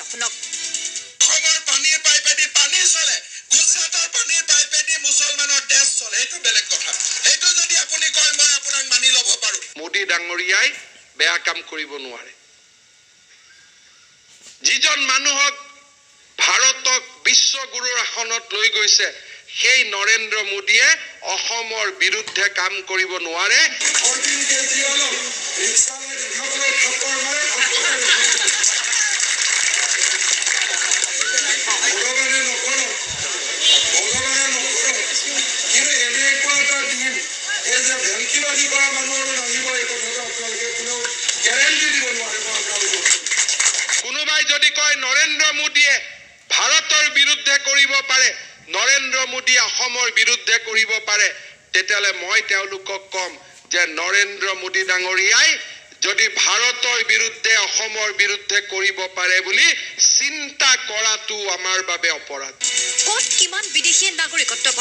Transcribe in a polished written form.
শুনক অসমৰ পানীৰ পাইপেদি পানী চলে গুজৰাটৰ পানীৰ পাইপেদি মুছলমানৰ দেশ চলে এইটো বেলেগ কথা এইটো যদি আপুনি কয় মই আপোনাক মানি ল'ব পাৰো মোদী ডাঙৰীয়াই বেয়া কাম কৰিব নোৱাৰে যিজন মানুহক ভাৰতক বিশ্বগুৰুৰ আসনত লৈ গৈছে সেই নৰেন্দ্ৰ মোদীয়ে অসমৰ বিৰুদ্ধে কাম কৰিব নোৱাৰে কোনোবাই যদি কয় নৰেন্দ্ৰ মোদীয়ে ভাৰতৰ বিৰুদ্ধে কৰিব পাৰে নৰেন্দ্ৰ মোদী অসমৰ বিৰুদ্ধে কৰিব পাৰে তেতিয়ালে মই তেওঁলোকক কম যে নৰেন্দ্ৰ মোদী ডাঙৰীয়াই যদি ভাৰতৰ বিৰুদ্ধে অসমৰ বিৰুদ্ধে কৰিব পাৰে বুলি চিন্তা কৰাটো আমাৰ বাবে অপৰাধ ক'ত কিমান বিদেশী নাগৰিকত্ব